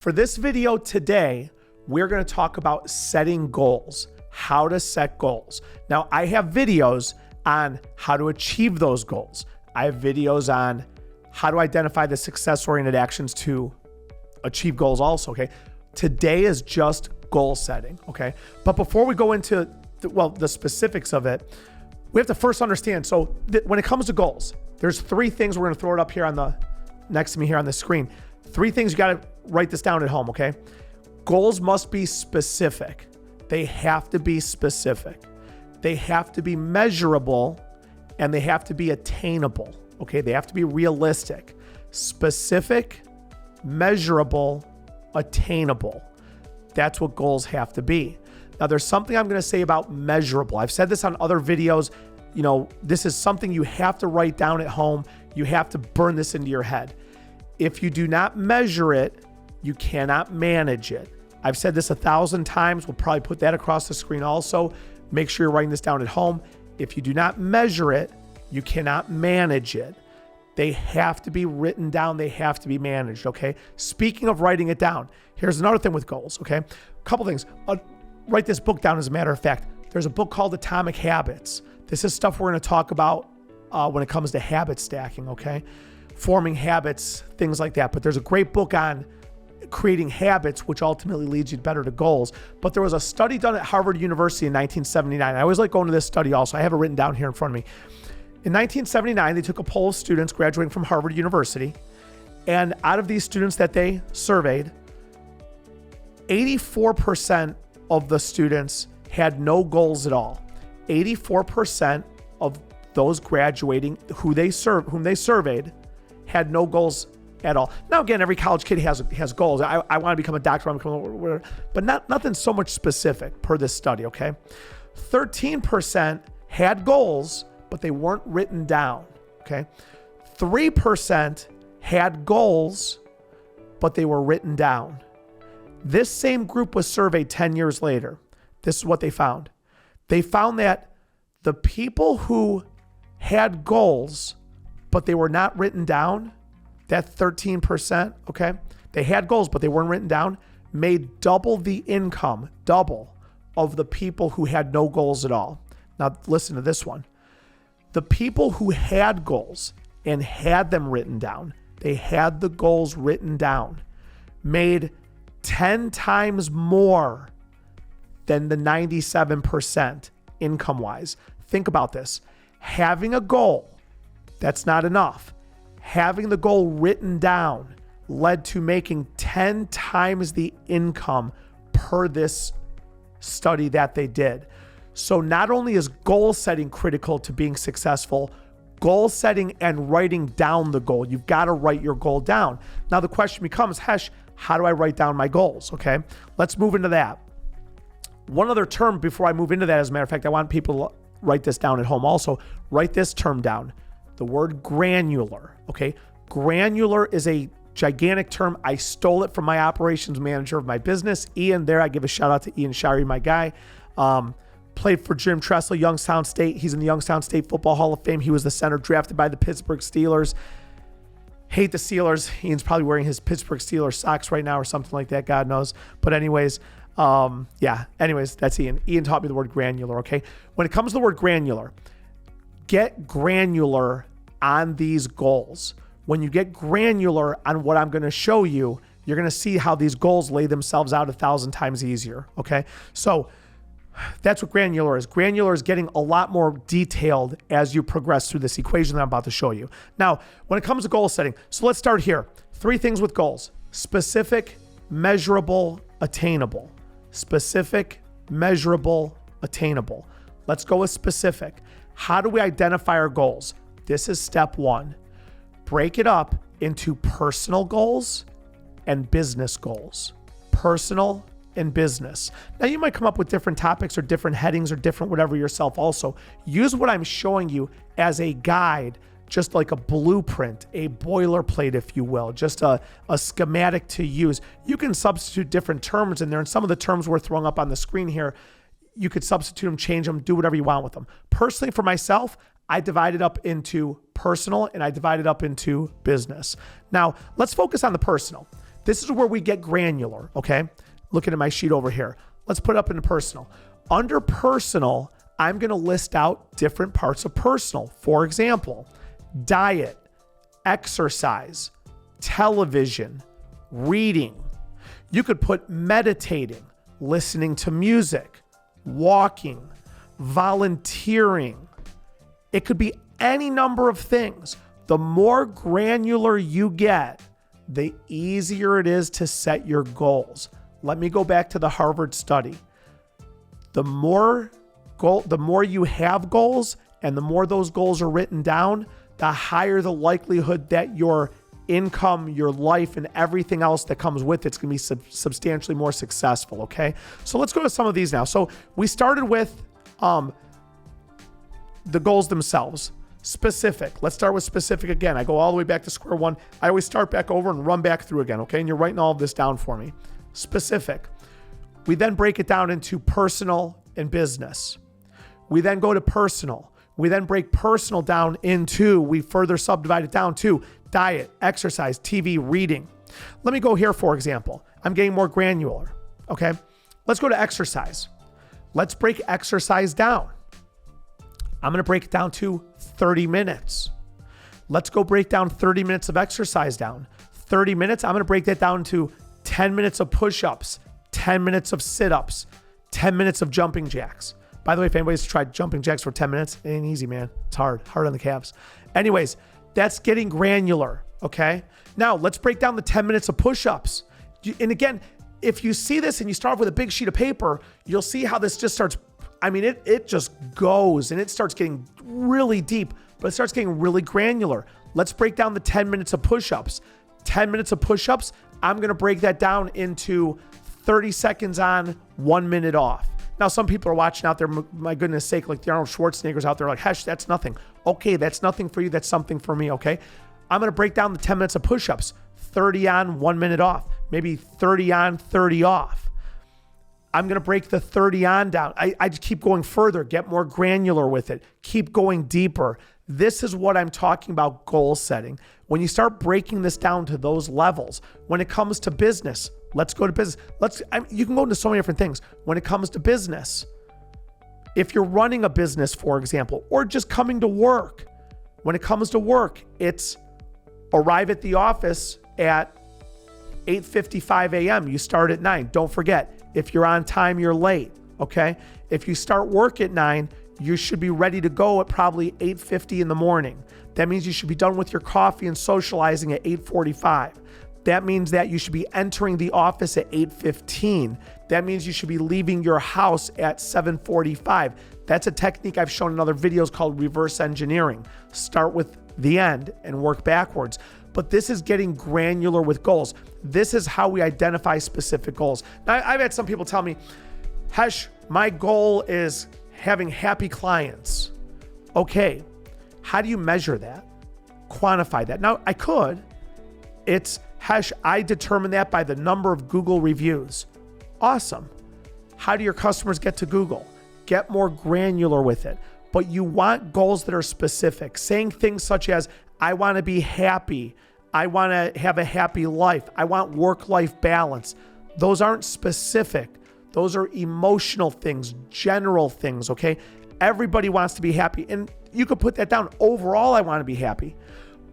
For this video today, we're going to talk about setting goals, how to set goals. Now, I have videos on how to achieve those goals. I have videos on how to identify the success-oriented actions to achieve goals also, okay? Today is just goal setting, okay? But before we go into, the specifics of it, we have to first understand, so when it comes to goals, there's three things. We're going to throw it up here next to me here on the screen. Three things, you got to write this down at home, okay? Goals must be specific. They have to be specific. They have to be measurable, and they have to be attainable, okay? They have to be realistic. Specific, measurable, attainable. That's what goals have to be. Now, there's something I'm going to say about measurable. I've said this on other videos. You know, this is something you have to write down at home. You have to burn this into your head. If you do not measure it, you cannot manage it. I've said this 1,000 times. We'll probably put that across the screen also. Make sure you're writing this down at home. If you do not measure it, you cannot manage it. They have to be written down. They have to be managed, okay? Speaking of writing it down, here's another thing with goals, okay? A couple things. Write this book down as a matter of fact. There's a book called Atomic Habits. This is stuff we're going to talk about when it comes to habit stacking, okay? Forming habits, things like that. But there's a great book on creating habits, which ultimately leads you better to goals. But there was a study done at Harvard University in 1979. I always like going to this study also. I have it written down here in front of me. In 1979, they took a poll of students graduating from Harvard University. And out of these students that they surveyed, 84% of the students had no goals at all. 84% of those graduating whom they surveyed had no goals at all. Now, again, every college kid has goals. I want to become a doctor, but nothing so much specific per this study, okay? 13% had goals, but they weren't written down, okay? 3% had goals, but they were written down. This same group was surveyed 10 years later. This is what they found. They found that the people who had goals, but they were not written down, that 13%, okay? They had goals, but they weren't written down, made double the income, of the people who had no goals at all. Now, listen to this one. The people who had goals and had them written down, they had the goals written down, made 10 times more than the 97% income-wise. Think about this. Having a goal, that's not enough. Having the goal written down led to making 10 times the income per this study that they did. So not only is goal setting critical to being successful, goal setting and writing down the goal. You've got to write your goal down. Now the question becomes, Hesh, how do I write down my goals? Okay, let's move into that. One other term before I move into that, as a matter of fact, I want people to write this down at home also. Write this term down, the word granular, okay? Granular is a gigantic term. I stole it from my operations manager of my business, Ian. There, I give a shout out to Ian Shirey, my guy. Played for Jim Tressel, Youngstown State. He's in the Youngstown State Football Hall of Fame. He was the center drafted by the Pittsburgh Steelers. Hate the Steelers. Ian's probably wearing his Pittsburgh Steelers socks right now or something like that. God knows. But anyways, that's Ian. Ian taught me the word granular, okay? When it comes to the word granular, get granular on these goals. When you get granular on what I'm going to show you, you're going to see how these goals lay themselves out 1,000 times easier, okay? So that's what granular is. Granular is getting a lot more detailed as you progress through this equation that I'm about to show you. Now, when it comes to goal setting, so let's start here. Three things with goals: specific, measurable, attainable. Specific, measurable, attainable. Let's go with specific. How do we identify our goals? This is step one. Break it up into personal goals and business goals. Personal and business. Now, you might come up with different topics or different headings or different whatever yourself also. Use what I'm showing you as a guide, just like a blueprint, a boilerplate, if you will, just a schematic to use. You can substitute different terms in there, and some of the terms we're throwing up on the screen here, you could substitute them, change them, do whatever you want with them. Personally, for myself, I divide it up into personal and I divide it up into business. Now, let's focus on the personal. This is where we get granular, okay? Looking at my sheet over here. Let's put it up into personal. Under personal, I'm going to list out different parts of personal. For example, diet, exercise, television, reading. You could put meditating, listening to music, walking, volunteering. It could be any number of things. The more granular you get, the easier it is to set your goals. Let me go back to the Harvard study. The more you have goals and the more those goals are written down, the higher the likelihood that your income, your life, and everything else that comes with it's going to be substantially more successful, okay? So let's go to some of these now. So we started with the goals themselves. Specific. Let's start with specific again. I go all the way back to square one. I always start back over and run back through again, okay? And you're writing all of this down for me. Specific. We then break it down into personal and business. We then go to personal. We then break personal down into, we further subdivide it down to diet, exercise, TV, reading. Let me go here, for example. I'm getting more granular, okay? Let's go to exercise. Let's break exercise down. I'm going to break it down to 30 minutes. Let's go break down 30 minutes of exercise down. 30 minutes, I'm going to break that down to 10 minutes of push-ups, 10 minutes of sit-ups, 10 minutes of jumping jacks. By the way, if anybody's tried jumping jacks for 10 minutes, it ain't easy, man. It's hard on the calves. Anyways, that's getting granular, okay? Now, let's break down the 10 minutes of push-ups. And again, if you see this and you start off with a big sheet of paper, you'll see how this just starts, it just goes and it starts getting really deep, but it starts getting really granular. Let's break down the 10 minutes of push-ups. 10 minutes of push-ups, I'm going to break that down into 30 seconds on, 1 minute off. Now, some people are watching out there, my goodness sake, like the Arnold Schwarzenegger's out there like, Hesh, that's nothing. Okay, that's nothing for you. That's something for me, okay? I'm going to break down the 10 minutes of push-ups, 30 on, 1 minute off, maybe 30 on, 30 off. I'm going to break the 30 on down. I just keep going further, get more granular with it, keep going deeper. This is what I'm talking about goal setting. When you start breaking this down to those levels, when it comes to business, let's go to business. You can go into so many different things. When it comes to business, if you're running a business, for example, or just coming to work, when it comes to work, it's arrive at the office at 8:55 a.m. You start at 9. Don't forget, if you're on time, you're late, okay? If you start work at 9, you should be ready to go at probably 8:50 in the morning. That means you should be done with your coffee and socializing at 8:45. That means that you should be entering the office at 8:15. That means you should be leaving your house at 7:45. That's a technique I've shown in other videos called reverse engineering. Start with the end and work backwards. But this is getting granular with goals. This is how we identify specific goals. Now, I've had some people tell me, Hesh, my goal is having happy clients. Okay, how do you measure that? Quantify that. Now, I could. It's, Hesh, I determine that by the number of Google reviews. Awesome. How do your customers get to Google? Get more granular with it. But you want goals that are specific. Saying things such as, I want to be happy. I want to have a happy life. I want work-life balance. Those aren't specific. Those are emotional things, general things, okay? Everybody wants to be happy. And you could put that down. Overall, I want to be happy.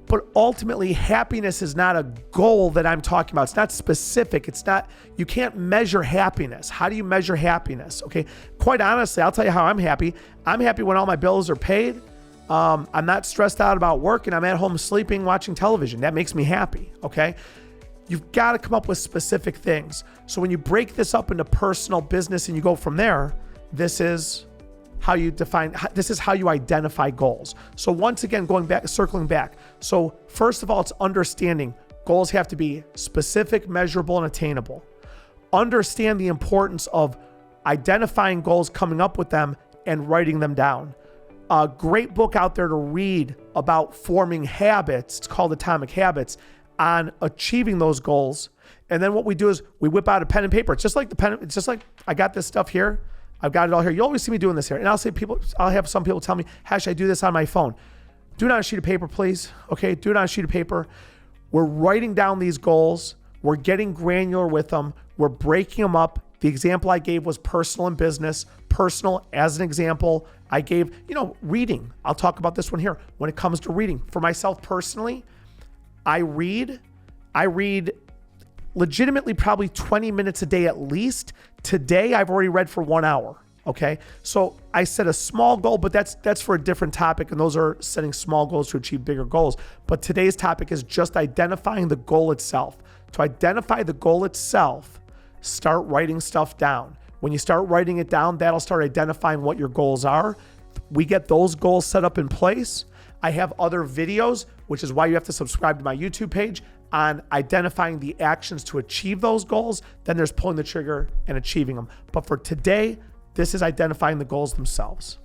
But ultimately, happiness is not a goal that I'm talking about. It's not specific. It's not, you can't measure happiness. How do you measure happiness? Okay. Quite honestly, I'll tell you how I'm happy. I'm happy when all my bills are paid. I'm not stressed out about work and I'm at home sleeping, watching television. That makes me happy. Okay. You've got to come up with specific things. So when you break this up into personal, business, and you go from there, this is how you define, this is how you identify goals. So once again, circling back. So first of all, it's understanding goals have to be specific, measurable, and attainable. Understand the importance of identifying goals, coming up with them, and writing them down. A great book out there to read about forming habits, it's called Atomic Habits, on achieving those goals. And then what we do is we whip out a pen and paper. It's just like I got this stuff here. I've got it all here. You always see me doing this here. And I'll have some people tell me, Hesh, I do this on my phone. Do it on a sheet of paper, please. Okay, do it on a sheet of paper. We're writing down these goals. We're getting granular with them. We're breaking them up. The example I gave was personal and business. Personal, as an example, I gave, reading. I'll talk about this one here. When it comes to reading, for myself personally, I read legitimately probably 20 minutes a day at least. Today, I've already read for 1 hour. Okay. So I set a small goal, but that's for a different topic. And those are setting small goals to achieve bigger goals. But today's topic is just identifying the goal itself. To identify the goal itself, start writing stuff down. When you start writing it down, that'll start identifying what your goals are. We get those goals set up in place. I have other videos, which is why you have to subscribe to my YouTube page, on identifying the actions to achieve those goals. Then there's pulling the trigger and achieving them. But for today, this is identifying the goals themselves.